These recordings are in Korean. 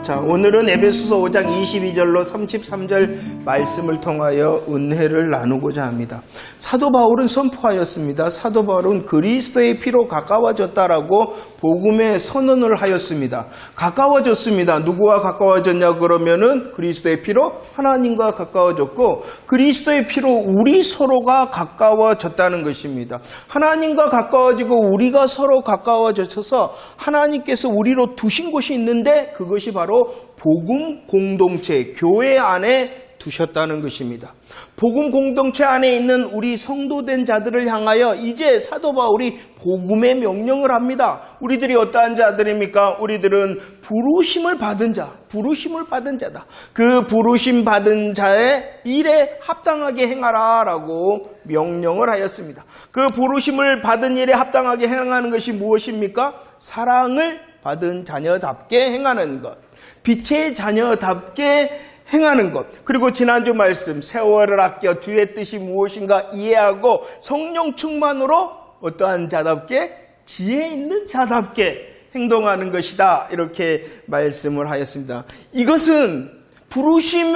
자, 오늘은 에베소서 5장 22절로 33절 말씀을 통하여 은혜를 나누고자 합니다. 사도 바울은 선포하였습니다. 사도 바울은 그리스도의 피로 가까워졌다라고 복음의 선언을 하였습니다. 가까워졌습니다. 누구와 가까워졌냐 그러면은 그리스도의 피로 하나님과 가까워졌고, 그리스도의 피로 우리 서로가 가까워졌다는 것입니다. 하나님과 가까워지고 우리가 서로 가까워져서 하나님께서 우리로 두신 곳이 있는데, 그것이 바로 복음 공동체, 교회 안에 두셨다는 것입니다. 복음 공동체 안에 있는 우리 성도된 자들을 향하여 이제 사도 바울이 복음의 명령을 합니다. 우리들이 어떠한 자들입니까? 우리들은 부르심을 받은 자, 부르심을 받은 자다. 그 부르심 받은 자의 일에 합당하게 행하라 라고 명령을 하였습니다. 그 부르심을 받은 일에 합당하게 행하는 것이 무엇입니까? 사랑을 받은 자녀답게 행하는 것, 빛의 자녀답게 행하는 것, 그리고 지난주 말씀 세월을 아껴 주의 뜻이 무엇인가 이해하고 성령 충만으로 어떠한 자답게, 지혜 있는 자답게 행동하는 것이다, 이렇게 말씀을 하였습니다. 이것은 부르심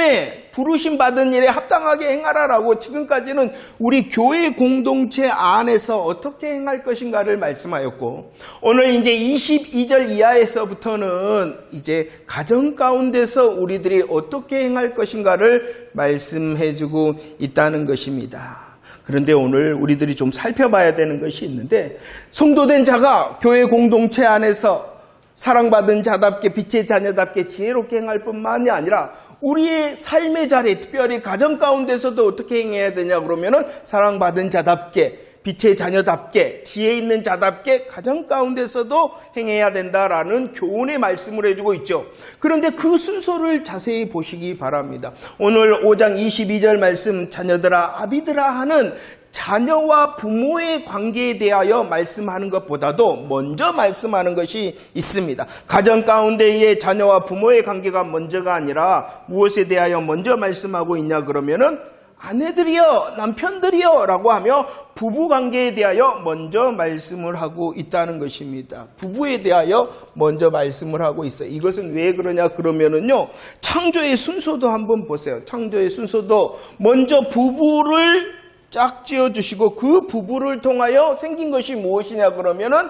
받은 일에 합당하게 행하라라고 지금까지는 우리 교회 공동체 안에서 어떻게 행할 것인가를 말씀하였고, 오늘 이제 22절 이하에서부터는 이제 가정 가운데서 우리들이 어떻게 행할 것인가를 말씀해주고 있다는 것입니다. 그런데 오늘 우리들이 좀 살펴봐야 되는 것이 있는데, 성도된 자가 교회 공동체 안에서 사랑받은 자답게, 빛의 자녀답게 지혜롭게 행할 뿐만이 아니라 우리의 삶의 자리, 특별히 가정 가운데서도 어떻게 행해야 되냐 그러면은 사랑받은 자답게, 빛의 자녀답게, 지혜 있는 자답게 가정 가운데서도 행해야 된다라는 교훈의 말씀을 해주고 있죠. 그런데 그 순서를 자세히 보시기 바랍니다. 오늘 5장 22절 말씀, 자녀들아 아비들아 하는 자녀와 부모의 관계에 대하여 말씀하는 것보다도 먼저 말씀하는 것이 있습니다. 가정 가운데의 자녀와 부모의 관계가 먼저가 아니라 무엇에 대하여 먼저 말씀하고 있냐 그러면은 아내들이여, 남편들이여 라고 하며 부부 관계에 대하여 먼저 말씀을 하고 있다는 것입니다. 부부에 대하여 먼저 말씀을 하고 있어요. 이것은 왜 그러냐 그러면은요, 창조의 순서도 한번 보세요. 창조의 순서도 먼저 부부를 짝지어주시고 그 부부를 통하여 생긴 것이 무엇이냐 그러면은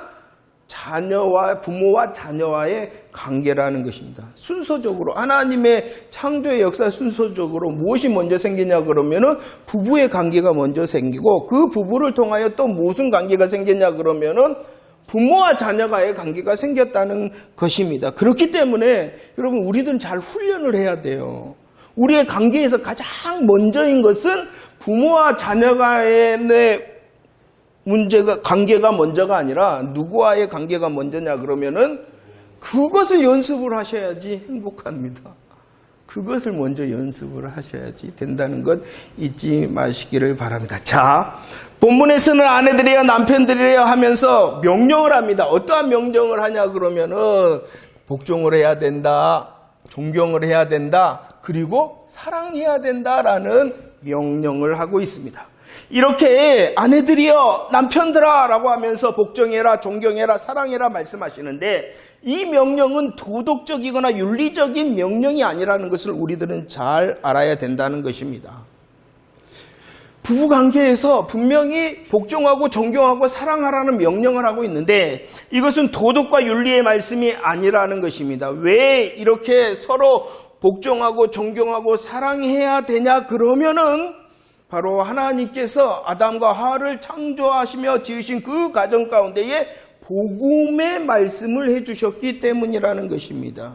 부모와 자녀와의 관계라는 것입니다. 순서적으로 하나님의 창조의 역사 순서적으로 무엇이 먼저 생기냐 그러면은 부부의 관계가 먼저 생기고, 그 부부를 통하여 또 무슨 관계가 생겼냐 그러면은 부모와 자녀가의 관계가 생겼다는 것입니다. 그렇기 때문에 여러분, 우리들은 잘 훈련을 해야 돼요. 우리의 관계에서 가장 먼저인 것은 부모와 자녀가의 관계가 먼저가 아니라 누구와의 관계가 먼저냐 그러면은 그것을 연습을 하셔야지 행복합니다. 그것을 먼저 연습을 하셔야지 된다는 것 잊지 마시기를 바랍니다. 자, 본문에서는 아내들이여 남편들이여 하면서 명령을 합니다. 어떠한 명령을 하냐 그러면은 복종을 해야 된다, 존경을 해야 된다, 그리고 사랑해야 된다라는 명령을 하고 있습니다. 이렇게 아내들이여 남편들아 라고 하면서 복종해라, 존경해라, 사랑해라 말씀하시는데, 이 명령은 도덕적이거나 윤리적인 명령이 아니라는 것을 우리들은 잘 알아야 된다는 것입니다. 부부관계에서 분명히 복종하고 존경하고 사랑하라는 명령을 하고 있는데, 이것은 도덕과 윤리의 말씀이 아니라는 것입니다. 왜 이렇게 서로 복종하고 존경하고 사랑해야 되냐 그러면은 바로 하나님께서 아담과 하와를 창조하시며 지으신 그 가정 가운데에 복음의 말씀을 해주셨기 때문이라는 것입니다.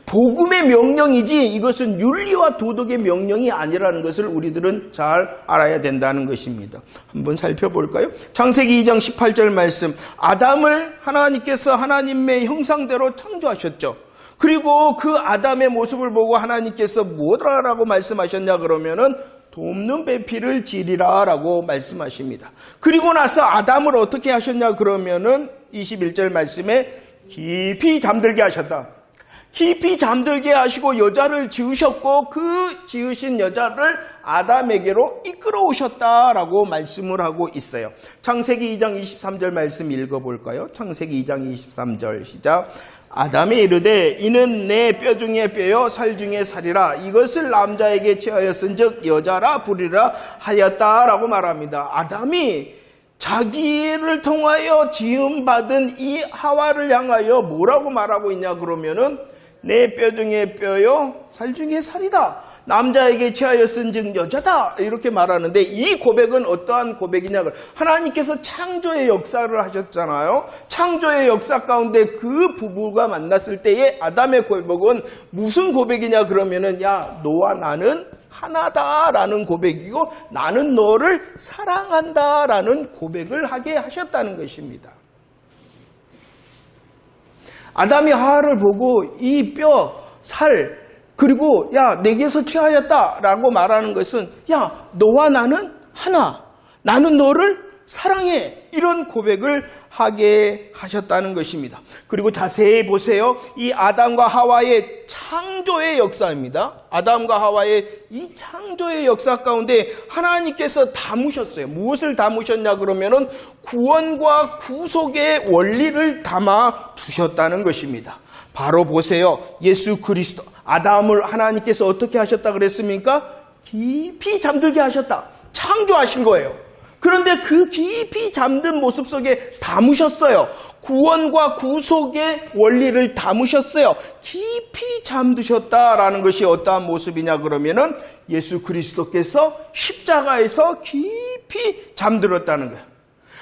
복음의 명령이지 이것은 윤리와 도덕의 명령이 아니라는 것을 우리들은 잘 알아야 된다는 것입니다. 한번 살펴볼까요? 창세기 2장 18절 말씀, 아담을 하나님께서 하나님의 형상대로 창조하셨죠. 그리고 그 아담의 모습을 보고 하나님께서 뭐라고 말씀하셨냐 그러면은 돕는 배필을 지리라 라고 말씀하십니다. 그리고 나서 아담을 어떻게 하셨냐 그러면은 21절 말씀에 깊이 잠들게 하셨다. 깊이 잠들게 하시고 여자를 지으셨고 그 지으신 여자를 아담에게로 이끌어오셨다라고 말씀을 하고 있어요. 창세기 2장 23절 말씀 읽어볼까요? 창세기 2장 23절 시작. 아담이 이르되 이는 내 뼈 중에 뼈요 살 중에 살이라 이것을 남자에게 취하였은즉 여자라 부리라 하였다라고 말합니다. 아담이 자기를 통하여 지음받은 이 하와를 향하여 뭐라고 말하고 있냐 그러면은 내 뼈 중에 뼈요 살 중에 살이다. 남자에게 취하였은즉 여자다. 이렇게 말하는데 이 고백은 어떠한 고백이냐. 하나님께서 창조의 역사를 하셨잖아요. 창조의 역사 가운데 그 부부가 만났을 때의 아담의 고백은 무슨 고백이냐 그러면은 야 너와 나는 하나다라는 고백이고 나는 너를 사랑한다라는 고백을 하게 하셨다는 것입니다. 아담이 하와를 보고 이 뼈, 살, 그리고 야 내게서 취하였다라고 말하는 것은 야 너와 나는 하나, 나는 너를 사랑해 이런 고백을 하게 하셨다는 것입니다. 그리고 자세히 보세요. 이 아담과 하와의 창조의 역사입니다. 아담과 하와의 이 창조의 역사 가운데 하나님께서 담으셨어요. 무엇을 담으셨냐 그러면은 구원과 구속의 원리를 담아 두셨다는 것입니다. 바로 보세요. 예수 그리스도. 아담을 하나님께서 어떻게 하셨다 그랬습니까? 깊이 잠들게 하셨다. 창조하신 거예요. 그런데 그 깊이 잠든 모습 속에 담으셨어요. 구원과 구속의 원리를 담으셨어요. 깊이 잠드셨다라는 것이 어떠한 모습이냐 그러면은 예수 그리스도께서 십자가에서 깊이 잠들었다는 거예요.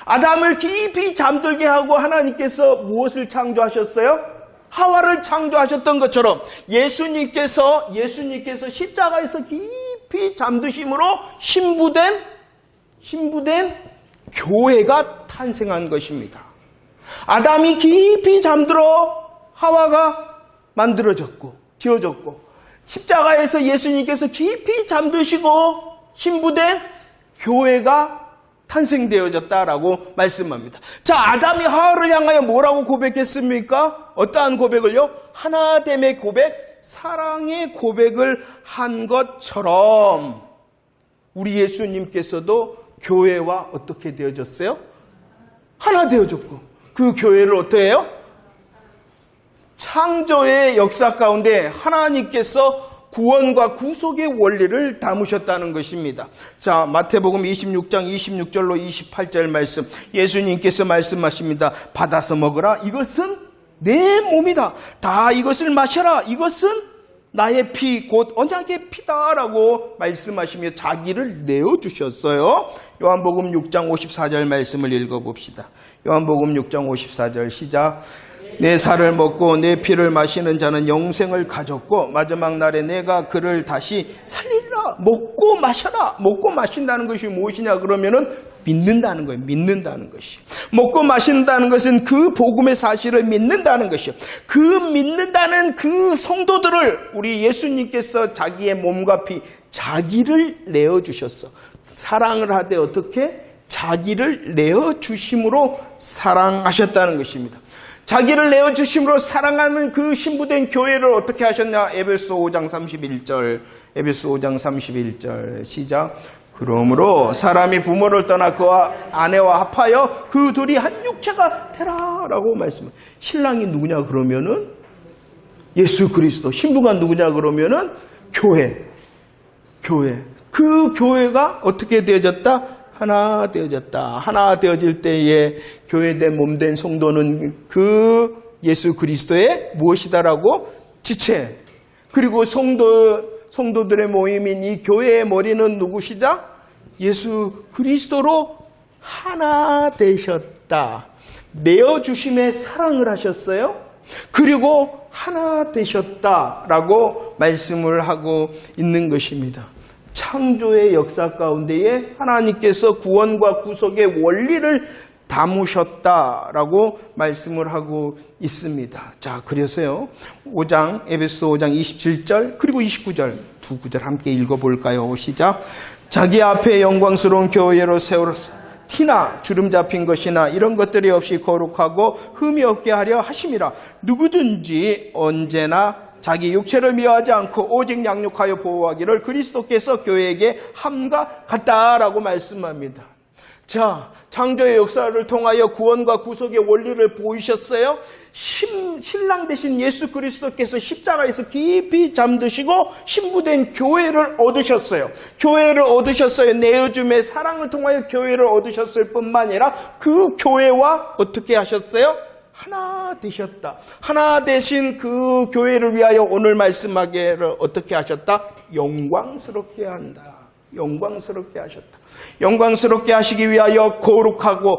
아담을 깊이 잠들게 하고 하나님께서 무엇을 창조하셨어요? 하와를 창조하셨던 것처럼 예수님께서 십자가에서 깊이 잠드심으로 신부된 교회가 탄생한 것입니다. 아담이 깊이 잠들어 하와가 만들어졌고 지어졌고 십자가에서 예수님께서 깊이 잠드시고 신부된 교회가 탄생되어졌다라고 말씀합니다. 자, 아담이 하와를 향하여 뭐라고 고백했습니까? 어떠한 고백을요? 하나됨의 고백, 사랑의 고백을 한 것처럼 우리 예수님께서도 교회와 어떻게 되어졌어요? 하나 되어졌고 그 교회를 어떻게 해요? 창조의 역사 가운데 하나님께서 구원과 구속의 원리를 담으셨다는 것입니다. 자, 마태복음 26장 26절로 28절 말씀 예수님께서 말씀하십니다. 받아서 먹으라. 이것은 내 몸이다. 다 이것을 마셔라. 이것은 나의 피 곧 언약의 피다라고 말씀하시며 자기를 내어주셨어요. 요한복음 6장 54절 말씀을 읽어봅시다. 요한복음 6장 54절 시작. 내 살을 먹고 내 피를 마시는 자는 영생을 가졌고 마지막 날에 내가 그를 다시 살리리라. 먹고 마셔라. 먹고 마신다는 것이 무엇이냐 그러면은 믿는다는 거예요. 믿는다는 것이. 먹고 마신다는 것은 그 복음의 사실을 믿는다는 것이요. 그 믿는다는 그 성도들을 우리 예수님께서 자기의 몸과 피, 자기를 내어주셨어. 사랑을 하되 어떻게? 자기를 내어주심으로 사랑하셨다는 것입니다. 자기를 내어주심으로 사랑하는 그 신부된 교회를 어떻게 하셨냐? 에베소 5장 31절, 에베소 5장 31절 시작. 그러므로 사람이 부모를 떠나 그와 아내와 합하여 그 둘이 한 육체가 되라라고 말씀합니다. 신랑이 누구냐 그러면은 예수 그리스도, 신부가 누구냐 그러면은 교회. 그 교회가 어떻게 되어졌다? 하나 되어졌다. 하나 되어질 때에 교회된 몸된 성도는 그 예수 그리스도의 무엇이다라고? 지체. 그리고 성도들의 모임인 이 교회의 머리는 누구시다? 예수 그리스도로 하나 되셨다. 내어주심의 사랑을 하셨어요. 그리고 하나 되셨다라고 말씀을 하고 있는 것입니다. 창조의 역사 가운데에 하나님께서 구원과 구속의 원리를 담으셨다라고 말씀을 하고 있습니다. 자, 그래서요. 에베소 5장 27절 그리고 29절 두 구절 함께 읽어볼까요? 시작. 자기 앞에 영광스러운 교회로 세우라. 티나 주름 잡힌 것이나 이런 것들이 없이 거룩하고 흠이 없게 하려 하심이라. 누구든지 언제나 자기 육체를 미워하지 않고 오직 양육하여 보호하기를 그리스도께서 교회에게 함과 같다라고 말씀합니다. 자, 창조의 역사를 통하여 구원과 구속의 원리를 보이셨어요? 신랑 되신 예수 그리스도께서 십자가에서 깊이 잠드시고 신부된 교회를 얻으셨어요. 교회를 얻으셨어요. 내어줌의 사랑을 통하여 교회를 얻으셨을 뿐만 아니라 그 교회와 어떻게 하셨어요? 하나 되셨다. 하나 되신 그 교회를 위하여 오늘 말씀하기를 어떻게 하셨다? 영광스럽게 한다. 영광스럽게 하셨다. 영광스럽게 하시기 위하여 거룩하고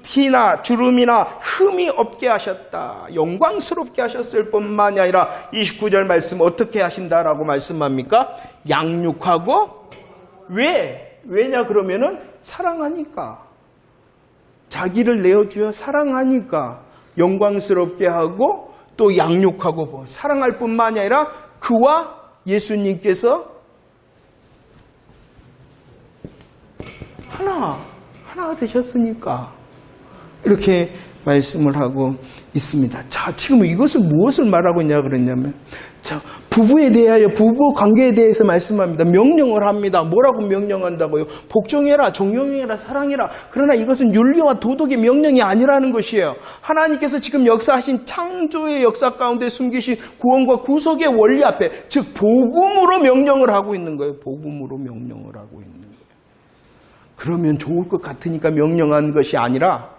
티나 주름이나 흠이 없게 하셨다. 영광스럽게 하셨을 뿐만이 아니라 29절 말씀 어떻게 하신다라고 말씀합니까? 양육하고 왜냐 그러면은 사랑하니까. 자기를 내어주어 사랑하니까 영광스럽게 하고 또 양육하고 사랑할 뿐만이 아니라 그와 예수님께서 하나 되셨으니까 이렇게 말씀을 하고 있습니다. 자, 지금 이것을 무엇을 말하고 있냐 그랬냐면, 자, 부부에 대하여 부부 관계에 대해서 말씀합니다. 명령을 합니다. 뭐라고 명령한다고요? 복종해라, 존경해라, 사랑해라. 그러나 이것은 윤리와 도덕의 명령이 아니라는 것이에요. 하나님께서 지금 역사하신 창조의 역사 가운데 숨기신 구원과 구속의 원리 앞에, 즉 복음으로 명령을 하고 있는 거예요. 복음으로 명령을 하고 있는 거예요. 그러면 좋을 것 같으니까 명령하는 것이 아니라,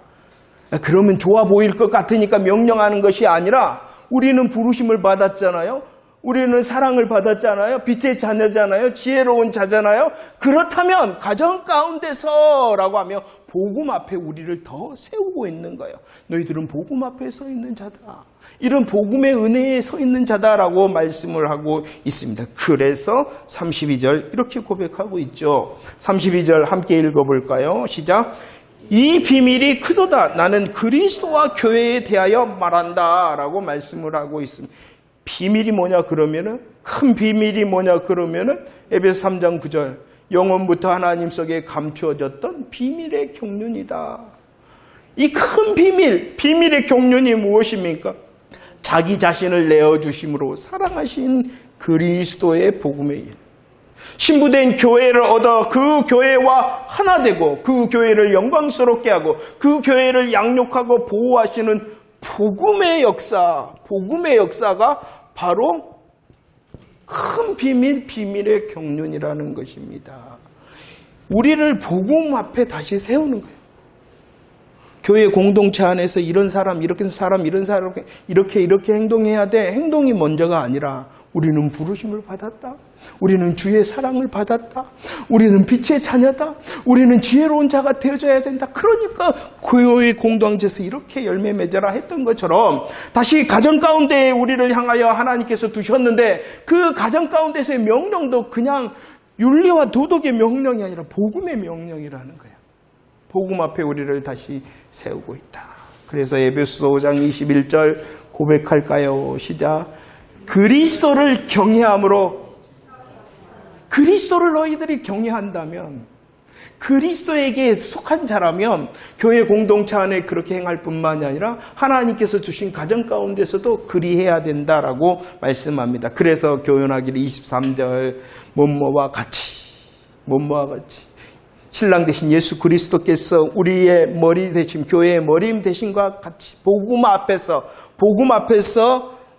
그러면 좋아 보일 것 같으니까 명령하는 것이 아니라, 우리는 부르심을 받았잖아요. 우리는 사랑을 받았잖아요. 빛의 자녀잖아요. 지혜로운 자잖아요. 그렇다면 가정 가운데서라고 하며 복음 앞에 우리를 더 세우고 있는 거예요. 너희들은 복음 앞에 서 있는 자다. 이런 복음의 은혜에 서 있는 자다라고 말씀을 하고 있습니다. 그래서 32절 이렇게 고백하고 있죠. 32절 함께 읽어볼까요? 시작. 이 비밀이 크도다. 나는 그리스도와 교회에 대하여 말한다. 라고 말씀을 하고 있습니다. 비밀이 뭐냐 그러면은, 큰 비밀이 뭐냐 그러면은, 에베소 3장 9절. 영원부터 하나님 속에 감추어졌던 비밀의 경륜이다. 이 큰 비밀의 경륜이 무엇입니까? 자기 자신을 내어주심으로 사랑하신 그리스도의 복음의 일. 신부된 교회를 얻어 그 교회와 하나 되고 그 교회를 영광스럽게 하고 그 교회를 양육하고 보호하시는 복음의 역사가 바로 큰 비밀의 경륜이라는 것입니다. 우리를 복음 앞에 다시 세우는 거예요. 교회 공동체 안에서 이런 사람 이렇게 행동해야 돼. 행동이 먼저가 아니라 우리는 부르심을 받았다. 우리는 주의 사랑을 받았다. 우리는 빛의 자녀다. 우리는 지혜로운 자가 되어줘야 된다. 그러니까 교회 공동체에서 이렇게 열매 맺어라 했던 것처럼 다시 가정 가운데 우리를 향하여 하나님께서 두셨는데 그 가정 가운데서의 명령도 그냥 윤리와 도덕의 명령이 아니라 복음의 명령이라는 거예요. 복음 앞에 우리를 다시 세우고 있다. 그래서 에베소 5장 21절 고백할까요? 시작. 그리스도를 경외함으로, 그리스도를 너희들이 경외한다면, 그리스도에게 속한 자라면 교회 공동체 안에 그렇게 행할 뿐만이 아니라 하나님께서 주신 가정 가운데서도 그리해야 된다라고 말씀합니다. 그래서 교훈하기를 23절 뭐뭐와 같이 신랑 되신 예수 그리스도께서 우리의 머리 되신 교회의 머리 되신과 같이 복음 앞에서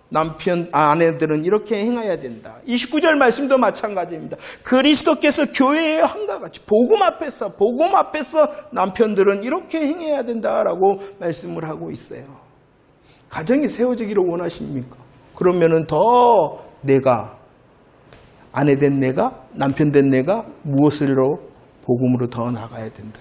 남편, 아내들은 이렇게 행해야 된다. 29절 말씀도 마찬가지입니다. 그리스도께서 교회의 함과 같이 복음 앞에서 남편들은 이렇게 행해야 된다라고 말씀을 하고 있어요. 가정이 세워지기를 원하십니까? 그러면은 더 내가, 아내 된 내가, 남편 된 내가 무엇으로 복음으로 더 나가야 된다.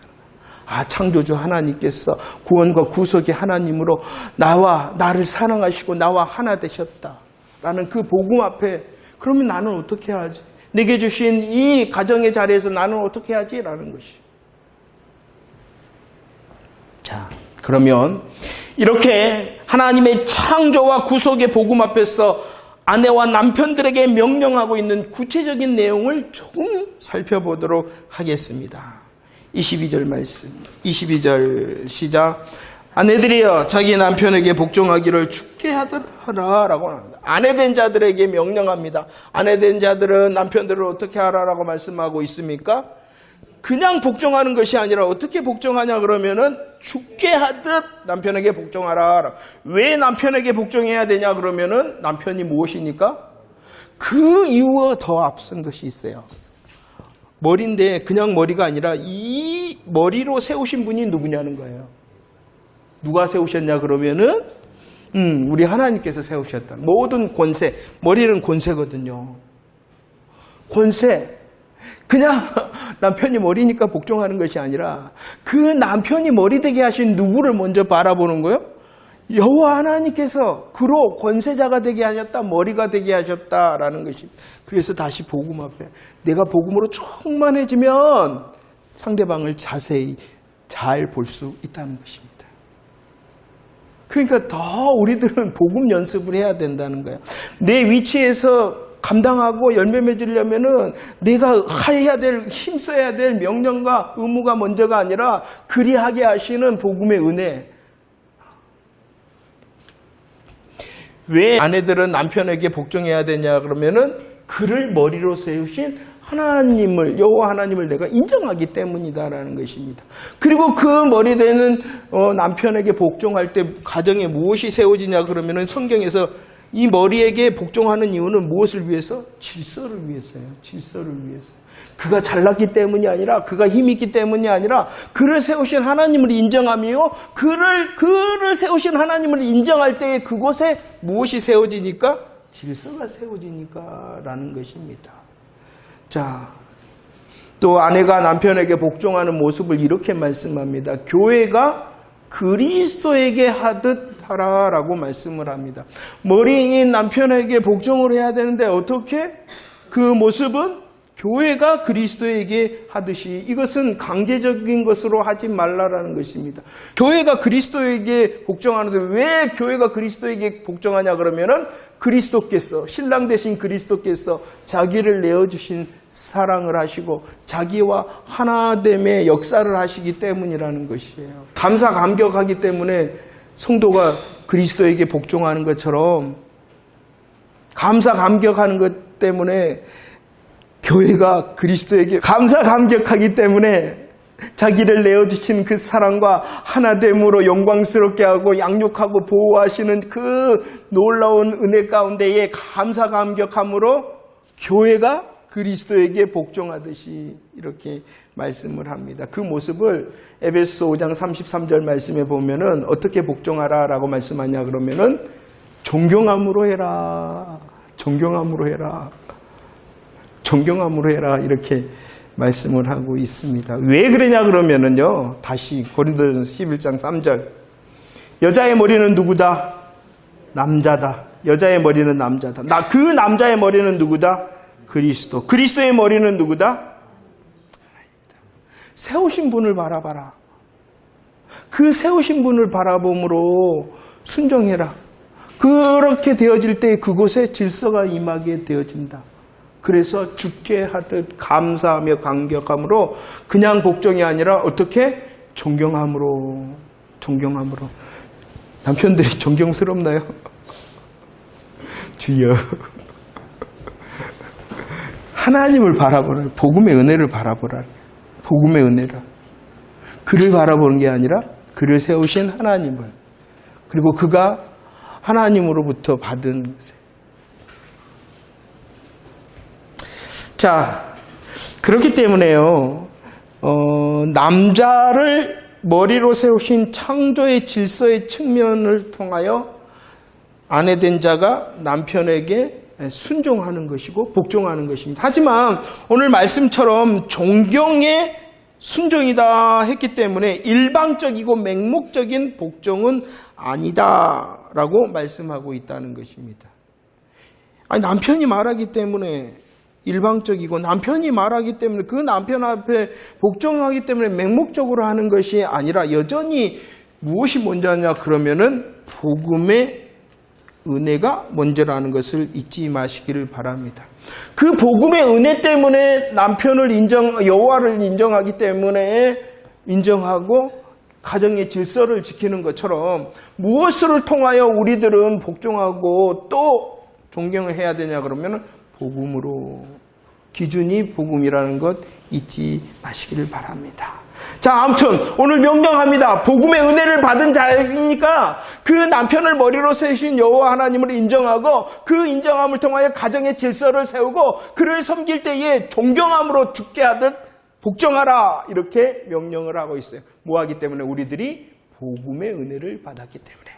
창조주 하나님께서 구원과 구속의 하나님으로 나를 사랑하시고 나와 하나 되셨다라는 그 복음 앞에, 그러면 나는 어떻게 하지? 내게 주신 이 가정의 자리에서 나는 어떻게 하지? 라는 것이. 자, 그러면 이렇게 하나님의 창조와 구속의 복음 앞에서 아내와 남편들에게 명령하고 있는 구체적인 내용을 조금 살펴보도록 하겠습니다. 22절 말씀. 22절 시작. 아내들이여 자기 남편에게 복종하기를 죽게 하라 라고 합니다. 아내된 자들에게 명령합니다. 아내된 자들은 남편들을 어떻게 하라라고 말씀하고 있습니까? 그냥 복종하는 것이 아니라 어떻게 복종하냐 그러면은 죽게 하듯 남편에게 복종하라. 왜 남편에게 복종해야 되냐 그러면은 남편이 무엇이니까? 그 이유가 더 앞선 것이 있어요. 머리인데 그냥 머리가 아니라 이 머리로 세우신 분이 누구냐는 거예요. 누가 세우셨냐 그러면은 우리 하나님께서 세우셨다. 모든 권세, 머리는 권세거든요. 권세. 그냥 남편이 머리니까 복종하는 것이 아니라 그 남편이 머리 되게 하신 누구를 먼저 바라보는 거예요? 여호와 하나님께서 그로 권세자가 되게 하셨다, 머리가 되게 하셨다라는 것입니다. 그래서 다시 복음 앞에 내가 복음으로 충만해지면 상대방을 자세히 잘 볼 수 있다는 것입니다. 그러니까 더 우리들은 복음 연습을 해야 된다는 거예요. 내 위치에서 감당하고 열매 맺으려면은 내가 해야 될, 힘써야 될 명령과 의무가 먼저가 아니라 그리하게 하시는 복음의 은혜. 왜 아내들은 남편에게 복종해야 되냐 그러면은 그를 머리로 세우신 하나님을, 여호와 하나님을 내가 인정하기 때문이다라는 것입니다. 그리고 그 머리 되는 남편에게 복종할 때 가정에 무엇이 세워지냐 그러면은 성경에서 이 머리에게 복종하는 이유는 무엇을 위해서? 질서를 위해서요. 질서를 위해서. 그가 잘났기 때문이 아니라, 그가 힘이 있기 때문이 아니라, 그를 세우신 하나님을 인정하며, 그를 세우신 하나님을 인정할 때에 그곳에 무엇이 세워지니까? 질서가 세워지니까 라는 것입니다. 자, 또 아내가 남편에게 복종하는 모습을 이렇게 말씀합니다. 교회가 그리스도에게 하듯 하라라고 말씀을 합니다. 머리인 남편에게 복종을 해야 되는데 어떻게? 그 모습은 교회가 그리스도에게 하듯이, 이것은 강제적인 것으로 하지 말라라는 것입니다. 교회가 그리스도에게 복종하는데 왜 교회가 그리스도에게 복종하냐 그러면은 그리스도께서, 신랑 되신 그리스도께서 자기를 내어주신 사랑을 하시고 자기와 하나됨의 역사를 하시기 때문이라는 것이에요. 감사 감격하기 때문에 성도가 그리스도에게 복종하는 것처럼, 감사 감격하는 것 때문에 교회가 그리스도에게 감사 감격하기 때문에 자기를 내어주신 그 사랑과 하나됨으로 영광스럽게 하고 양육하고 보호하시는 그 놀라운 은혜 가운데에 감사 감격함으로 교회가 그리스도에게 복종하듯이 이렇게 말씀을 합니다. 그 모습을 에베소 5장 33절 말씀에 보면은 어떻게 복종하라라고 말씀하냐 그러면은 존경함으로 해라. 존경함으로 해라. 존경함으로 해라. 이렇게 말씀을 하고 있습니다. 왜 그러냐 그러면은요. 다시 고린도전서 11장 3절. 여자의 머리는 누구다? 남자다. 여자의 머리는 남자다. 그 남자의 머리는 누구다? 그리스도. 그리스도의 머리는 누구다? 세우신 분을 바라봐라. 그 세우신 분을 바라봄으로 순종해라. 그렇게 되어질 때 그곳에 질서가 임하게 되어진다. 그래서 죽게 하듯 감사하며 감격함으로, 그냥 복종이 아니라 어떻게? 존경함으로. 존경함으로. 남편들이 존경스럽나요? 주여. 하나님을 바라보라. 복음의 은혜를 바라보라. 복음의 은혜를. 그를 바라보는 게 아니라 그를 세우신 하나님을. 그리고 그가 하나님으로부터 받은 것을. 자, 그렇기 때문에요. 남자를 머리로 세우신 창조의 질서의 측면을 통하여 아내된 자가 남편에게 순종하는 것이고 복종하는 것입니다. 하지만 오늘 말씀처럼 존경의 순종이다 했기 때문에 일방적이고 맹목적인 복종은 아니다라고 말씀하고 있다는 것입니다. 아니, 남편이 말하기 때문에 일방적이고 남편이 말하기 때문에 그 남편 앞에 복종하기 때문에 맹목적으로 하는 것이 아니라 여전히 무엇이 먼저냐 그러면은 복음의 은혜가 먼저라는 것을 잊지 마시기를 바랍니다. 그 복음의 은혜 때문에 남편을 여호와를 인정하기 때문에 인정하고 가정의 질서를 지키는 것처럼 무엇을 통하여 우리들은 복종하고 또 존경을 해야 되냐 그러면 복음으로, 기준이 복음이라는 것 잊지 마시기를 바랍니다. 자, 아무튼 오늘 명령합니다. 복음의 은혜를 받은 자이니까 그 남편을 머리로 세우신 여호와 하나님을 인정하고 그 인정함을 통하여 가정의 질서를 세우고 그를 섬길 때에 존경함으로 죽게 하듯 복종하라, 이렇게 명령을 하고 있어요. 뭐하기 때문에? 우리들이 복음의 은혜를 받았기 때문에.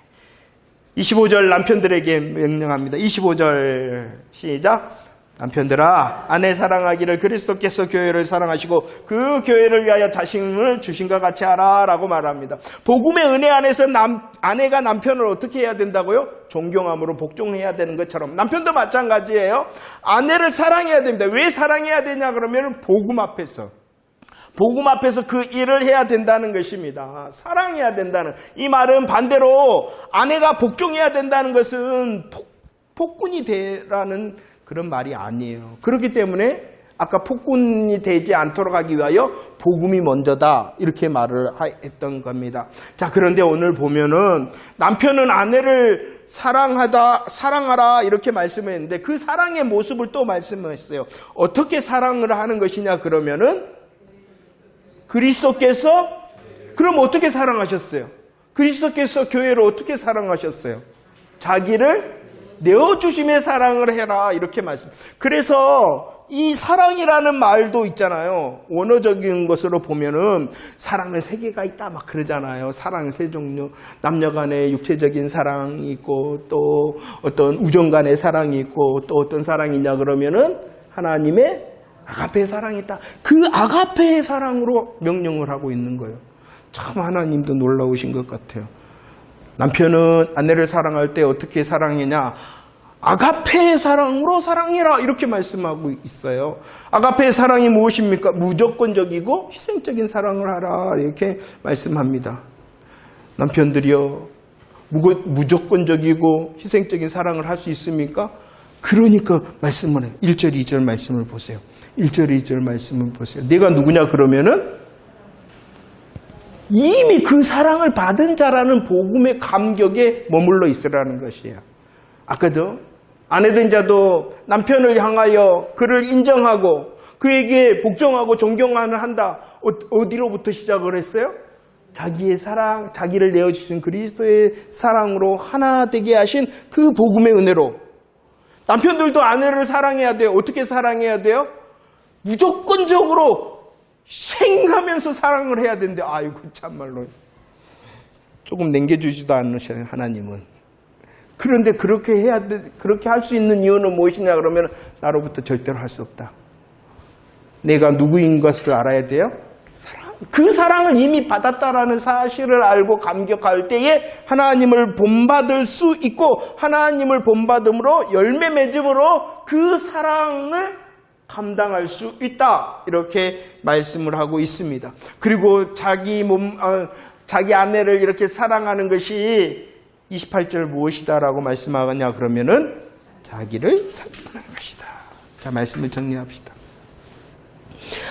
25절 남편들에게 명령합니다. 25절 시작. 남편들아, 아내 사랑하기를 그리스도께서 교회를 사랑하시고 그 교회를 위하여 자신을 주신 것 같이 하라 라고 말합니다. 복음의 은혜 안에서 아내가 남편을 어떻게 해야 된다고요? 존경함으로 복종해야 되는 것처럼 남편도 마찬가지예요. 아내를 사랑해야 됩니다. 왜 사랑해야 되냐 그러면 복음 앞에서 그 일을 해야 된다는 것입니다. 사랑해야 된다는, 이 말은 반대로 아내가 복종해야 된다는 것은 폭군이 되라는 그런 말이 아니에요. 그렇기 때문에 아까 폭군이 되지 않도록 하기 위하여 복음이 먼저다, 이렇게 말을 했던 겁니다. 자, 그런데 오늘 보면은 남편은 아내를 사랑하라 이렇게 말씀했는데 그 사랑의 모습을 또 말씀했어요. 어떻게 사랑을 하는 것이냐 그러면은 그리스도께서, 그럼 어떻게 사랑하셨어요? 그리스도께서 교회를 어떻게 사랑하셨어요? 자기를 내어주심의 사랑을 해라, 이렇게 말씀. 그래서 이 사랑이라는 말도 있잖아요. 원어적인 것으로 보면은 사랑은 세 개가 있다 막 그러잖아요. 사랑 세 종류. 남녀 간의 육체적인 사랑이 있고 또 어떤 우정 간의 사랑이 있고 또 어떤 사랑이냐 그러면은 하나님의 아가페의 사랑이 있다. 그 아가페의 사랑으로 명령을 하고 있는 거예요. 참 하나님도 놀라우신 것 같아요. 남편은 아내를 사랑할 때 어떻게 사랑하냐? 아가페의 사랑으로 사랑해라, 이렇게 말씀하고 있어요. 아가페의 사랑이 무엇입니까? 무조건적이고 희생적인 사랑을 하라, 이렇게 말씀합니다. 남편들이요, 무조건적이고 희생적인 사랑을 할 수 있습니까? 그러니까 말씀을 해요. 1절, 2절 말씀을 보세요. 1절, 2절 말씀을 보세요. 내가 누구냐 그러면은 이미 그 사랑을 받은 자라는 복음의 감격에 머물러 있으라는 것이에요. 아까도 아내된 자도 남편을 향하여 그를 인정하고 그에게 복종하고 존경을 한다. 어디로부터 시작을 했어요? 자기의 사랑, 자기를 내어주신 그리스도의 사랑으로 하나 되게 하신 그 복음의 은혜로. 남편들도 아내를 사랑해야 돼요. 어떻게 사랑해야 돼요? 무조건적으로 생하면서 사랑을 해야 되는데, 아이고 참말로 조금 남겨주지도 않으셔요, 하나님은. 그런데 그렇게 해야 돼, 그렇게 할 수 있는 이유는 무엇이냐 그러면 나로부터 절대로 할 수 없다. 내가 누구인 것을 알아야 돼요. 그 사랑을 이미 받았다라는 사실을 알고 감격할 때에 하나님을 본받을 수 있고, 하나님을 본받음으로 열매 맺음으로 그 사랑을 감당할 수 있다, 이렇게 말씀을 하고 있습니다. 그리고 자기 아내를 이렇게 사랑하는 것이 28절 무엇이다라고 말씀하느냐 그러면은 자기를 사랑하는 것이다. 자, 말씀을 정리합시다.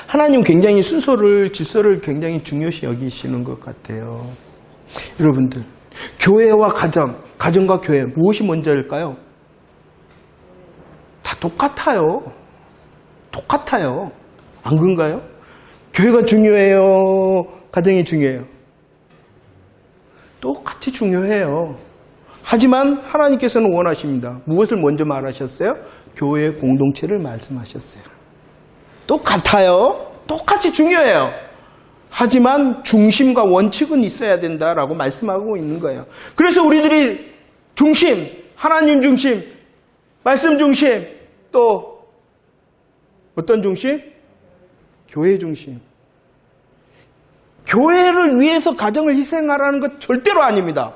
하나님 굉장히 순서를, 질서를 굉장히 중요시 여기시는 것 같아요. 여러분들, 교회와 가정과 교회 무엇이 먼저일까요? 다 똑같아요. 안 그런가요? 교회가 중요해요? 가정이 중요해요? 똑같이 중요해요. 하지만 하나님께서는 원하십니다. 무엇을 먼저 말하셨어요? 교회의 공동체를 말씀하셨어요. 똑같아요. 똑같이 중요해요. 하지만 중심과 원칙은 있어야 된다라고 말씀하고 있는 거예요. 그래서 우리들이 중심, 하나님 중심, 말씀 중심, 또 어떤 중심? 교회 중심. 교회를 위해서 가정을 희생하라는 것 절대로 아닙니다.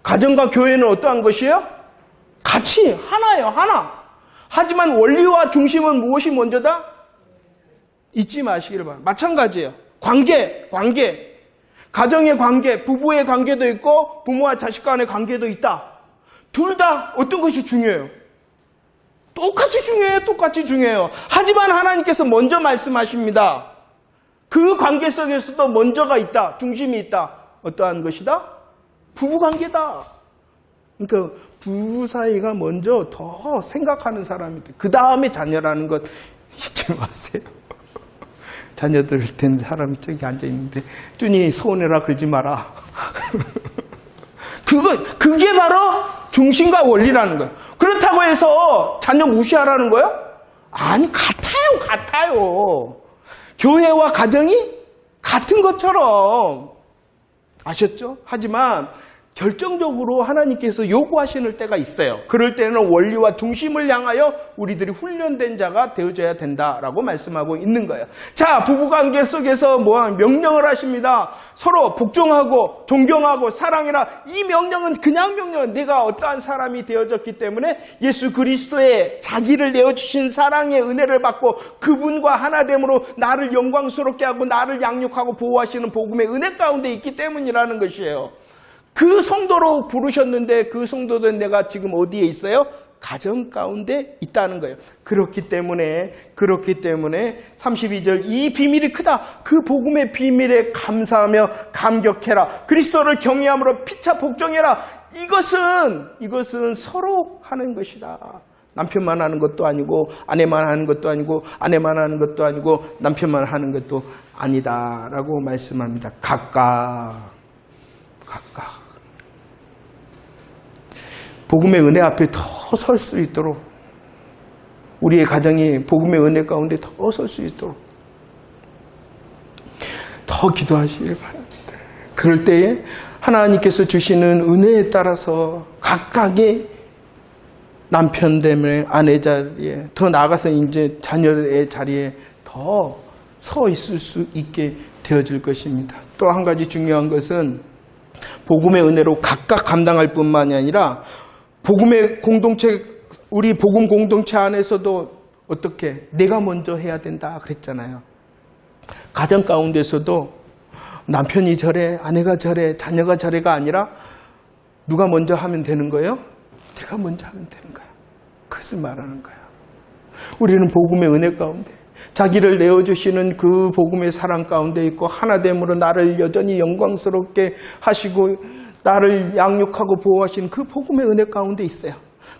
가정과 교회는 어떠한 것이에요? 같이 하나예요, 하나. 하지만 원리와 중심은 무엇이 먼저다? 잊지 마시기를 바랍니다. 마찬가지예요. 관계. 가정의 관계, 부부의 관계도 있고 부모와 자식 간의 관계도 있다. 둘 다 어떤 것이 중요해요? 똑같이 중요해요. 하지만 하나님께서 먼저 말씀하십니다. 그 관계 속에서도 먼저가 있다. 중심이 있다. 어떠한 것이다? 부부관계다. 그러니까 부부 사이가 먼저 더 생각하는 사람이다. 그 다음에 자녀라는 것 잊지 마세요. 자녀들 된 사람이 저기 앉아있는데 준이 소원해라 그러지 마라. 그게 바로 중심과 원리라는 거예요. 그렇다고 해서 자녀 무시하라는 거예요? 아니, 같아요. 교회와 가정이 같은 것처럼. 아셨죠? 하지만 결정적으로 하나님께서 요구하시는 때가 있어요. 그럴 때는 원리와 중심을 향하여 우리들이 훈련된 자가 되어져야 된다라고 말씀하고 있는 거예요. 자, 부부관계 속에서 명령을 하십니다. 서로 복종하고 존경하고 사랑해라. 이 명령은 그냥 명령은 내가 어떠한 사람이 되어졌기 때문에 예수 그리스도의 자기를 내어주신 사랑의 은혜를 받고 그분과 하나됨으로 나를 영광스럽게 하고 나를 양육하고 보호하시는 복음의 은혜 가운데 있기 때문이라는 것이에요. 그 성도로 부르셨는데 그 성도된 내가 지금 어디에 있어요? 가정 가운데 있다는 거예요. 그렇기 때문에 32절 이 비밀이 크다. 그 복음의 비밀에 감사하며 감격해라. 그리스도를 경외함으로 피차 복종해라. 이것은 서로 하는 것이다. 남편만 하는 것도 아니고 아내만 하는 것도 아니고 아내만 하는 것도 아니고 남편만 하는 것도 아니다라고 말씀합니다. 각각 복음의 은혜 앞에 더 설 수 있도록 우리의 가정이 복음의 은혜 가운데 더 설 수 있도록 더 기도하시길 바랍니다. 그럴 때에 하나님께서 주시는 은혜에 따라서 각각의 남편 때문에 아내 자리에 더 나아가서 이제 자녀의 자리에 더 서 있을 수 있게 되어질 것입니다. 또 한 가지 중요한 것은 복음의 은혜로 각각 감당할 뿐만이 아니라 복음의 공동체, 우리 복음 공동체 안에서도 어떻게 내가 먼저 해야 된다 그랬잖아요. 가정 가운데서도 남편이 저래, 아내가 저래, 자녀가 저래가 아니라 누가 먼저 하면 되는 거예요? 내가 먼저 하면 되는 거예요. 그것을 말하는 거예요. 우리는 복음의 은혜 가운데 자기를 내어주시는 그 복음의 사랑 가운데 있고 하나됨으로 나를 여전히 영광스럽게 하시고 나를 양육하고 보호하시는 그 복음의 은혜 가운데 있어요.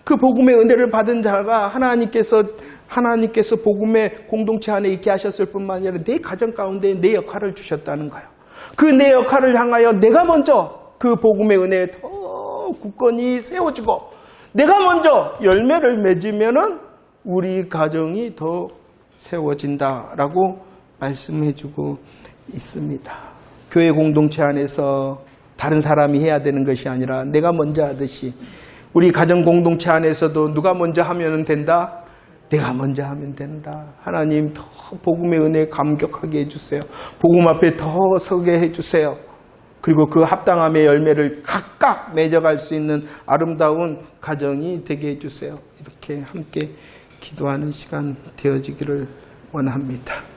그 복음의 은혜를 받은 자가 하나님께서 복음의 공동체 안에 있게 하셨을 뿐만 아니라 내 가정 가운데 내 역할을 주셨다는 거예요. 그 내 역할을 향하여 내가 먼저 그 복음의 은혜에 더 굳건히 세워지고 내가 먼저 열매를 맺으면은 우리 가정이 더 세워진다라고 말씀해주고 있습니다. 교회 공동체 안에서 다른 사람이 해야 되는 것이 아니라 내가 먼저 하듯이 우리 가정 공동체 안에서도 누가 먼저 하면 된다? 내가 먼저 하면 된다. 하나님 더 복음의 은혜에 감격하게 해주세요. 복음 앞에 더 서게 해주세요. 그리고 그 합당함의 열매를 각각 맺어갈 수 있는 아름다운 가정이 되게 해주세요. 이렇게 함께 기도하는 시간 되어지기를 원합니다.